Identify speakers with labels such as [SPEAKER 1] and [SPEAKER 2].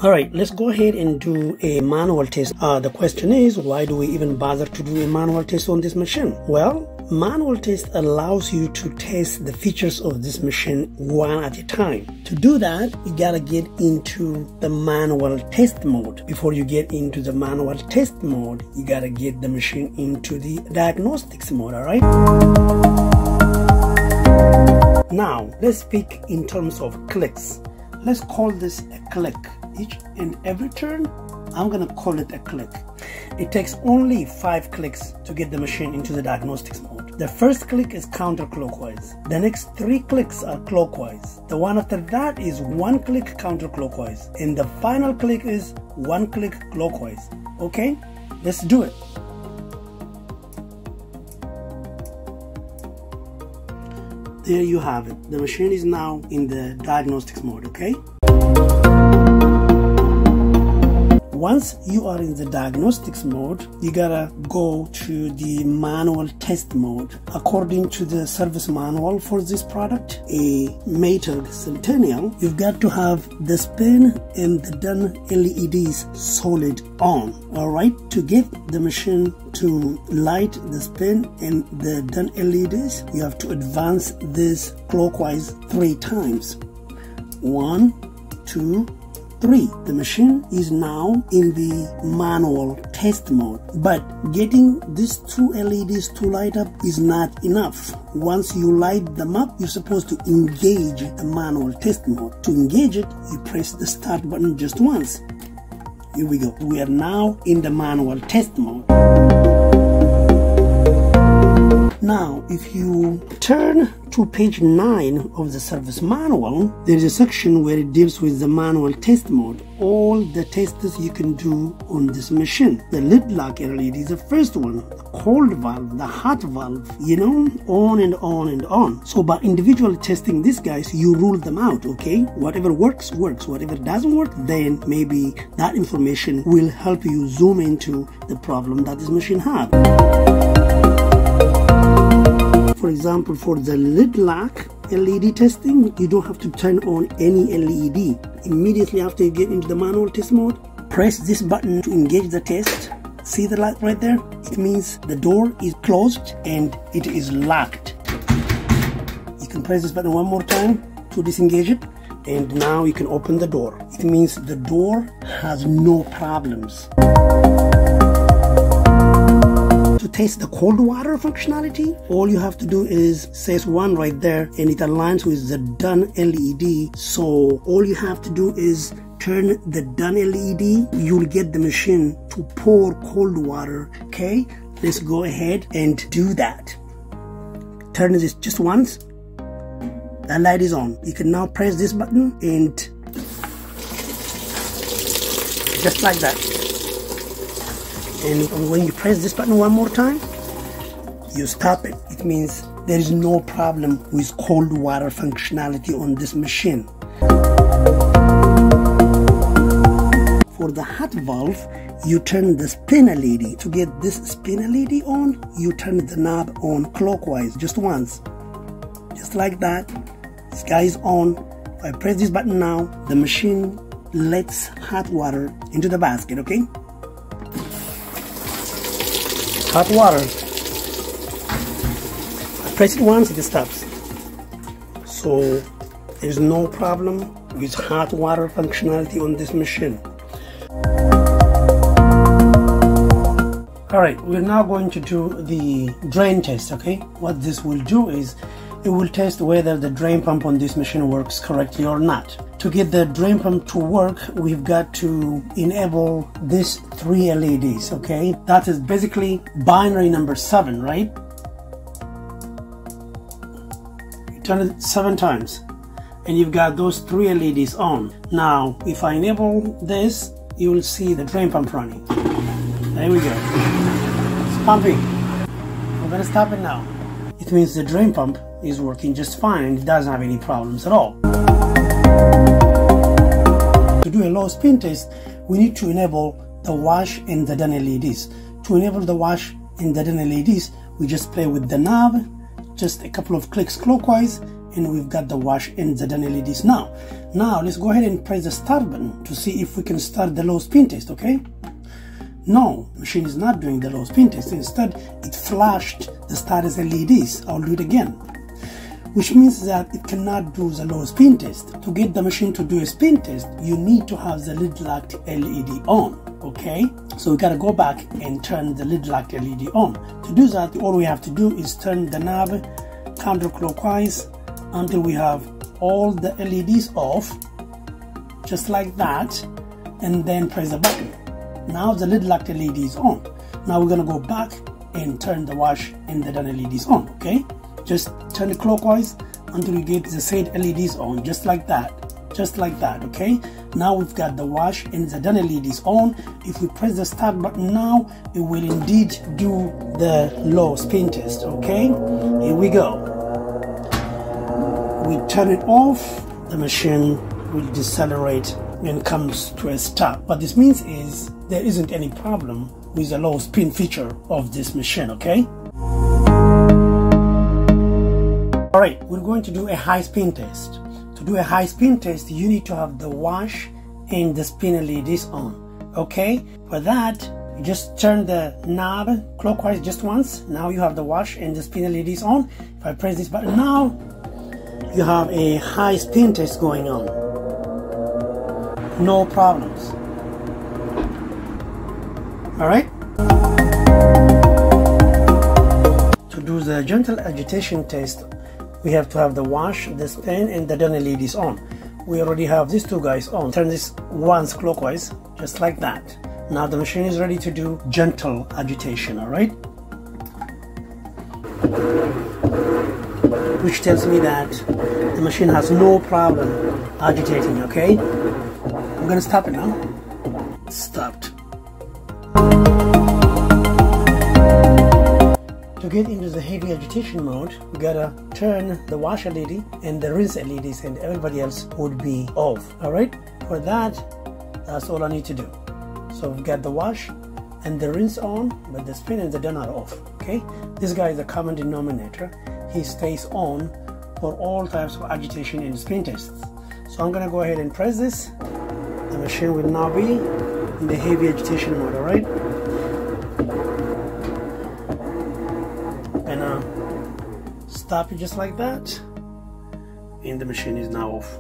[SPEAKER 1] All right, let's go ahead and do a manual test. The question is, why do we even bother to do a manual test on this machine? Well, manual test allows you to test the features of this machine one at a time. To do that, you gotta get into the manual test mode. Before you get into the manual test mode, you gotta get the machine into the diagnostics mode, all right? Now, let's speak in terms of clicks. Let's call this a click. Each and every turn, I'm gonna call it a click. It takes only 5 clicks to get the machine into the diagnostics mode. The first click is counterclockwise. The next 3 clicks are clockwise. The one after that is 1 click counterclockwise. And the final click is 1 click clockwise. Okay, let's do it. There you have it. The machine is now in the diagnostics mode, okay? Once you are in the diagnostics mode, you gotta go to the manual test mode. According to the service manual for this product, a Maytag Centennial, you've got to have the spin and the done LEDs solid on. Alright, to get the machine to light the spin and the done LEDs, you have to advance this clockwise 3 times. 1, 2, 3. The machine is now in the manual test mode, but getting these 2 LEDs to light up is not enough. Once you light them up, you're supposed to engage the manual test mode. To engage it, you press the start button just once. Here we go. We are now in the manual test mode. Now, if you turn to page 9 of the service manual, there is a section where it deals with the manual test mode. All the tests you can do on this machine. The lid lock LED is the first one. The cold valve, the hot valve, you know, on and on and on. So by individually testing these guys, you rule them out, okay? Whatever works, works. Whatever doesn't work, then maybe that information will help you zoom into the problem that this machine has. For example, for the lid lock LED testing, you don't have to turn on any LED. Immediately after you get into the manual test mode, press this button to engage the test. See the light right there? It means the door is closed and it is locked. You can press this button one more time to disengage it, and now you can open the door. It means the door has no problems. To test the cold water functionality, all you have to do is says 1 right there, and it aligns with the done LED. So all you have to do is turn the done LED. You'll get the machine to pour cold water. Okay, let's go ahead and do that. Turn this just once. The light is on. You can now press this button, and just like that. And when you press this button one more time, you stop it. It means there is no problem with cold water functionality on this machine. For the hot valve, you turn the spin LED. To get this spin LED on, you turn the knob on clockwise just once. Just like that. This guy is on. If I press this button now, the machine lets hot water into the basket, okay? Hot water. I press it once, it stops. So there's no problem with hot water functionality on this machine. Alright, we're now going to do the drain test, okay? What this will do is it will test whether the drain pump on this machine works correctly or not. To get the drain pump to work, we've got to enable these 3 LEDs, okay? That is basically binary number 7, right? You turn it 7 times, and you've got those 3 LEDs on. Now, if I enable this, you will see the drain pump running. There we go. It's pumping. We're gonna stop it now. It means the drain pump is working just fine and it doesn't have any problems at all. To do a low spin test, we need to enable the wash and the done LEDs. To enable the wash and the done LEDs, we just play with the knob, just a couple of clicks clockwise, and we've got the wash and the done LEDs now. Now let's go ahead and press the start button to see if we can start the low spin test, okay? No, machine is not doing the low spin test. Instead, it flashed the status LEDs. I'll do it again, which means that it cannot do the low spin test. To get the machine to do a spin test, you need to have the lid locked LED on, okay? So we gotta go back and turn the lid locked LED on. To do that, all we have to do is turn the knob counterclockwise until we have all the LEDs off, just like that, and then press the button. Now the lid locked LED is on. Now we're gonna go back and turn the wash and the done LEDs on, okay? Just turn it clockwise until you get the said LEDs on, just like that, okay? Now we've got the wash and the done LEDs on. If we press the start button now, it will indeed do the low spin test, okay? Here we go. We turn it off, the machine will decelerate and comes to a stop. What this means is there isn't any problem with the low spin feature of this machine, okay? Alright, we're going to do a high spin test. To do a high spin test, you need to have the wash and the spin LEDs on, okay? For that, you just turn the knob clockwise just once. Now you have the wash and the spin LEDs on. If I press this button now, you have a high spin test going on. No problems. Alright? To do the gentle agitation test, we have to have the wash, the spin, and the done LEDs on. We already have these two guys on. Turn this once clockwise, just like that. Now the machine is ready to do gentle agitation, alright? Which tells me that the machine has no problem agitating, okay? I'm gonna stop it now. Stopped. To get into the heavy agitation mode, we gotta turn the wash LED and the rinse LEDs, and everybody else would be off. Alright? For that, that's all I need to do. So we've got the wash and the rinse on, but the spin and the done are off. Okay? This guy is a common denominator. He stays on for all types of agitation and spin tests. So I'm gonna go ahead and press this. The machine will now be in the heavy agitation mode, alright? And stop it just like that, and the machine is now off.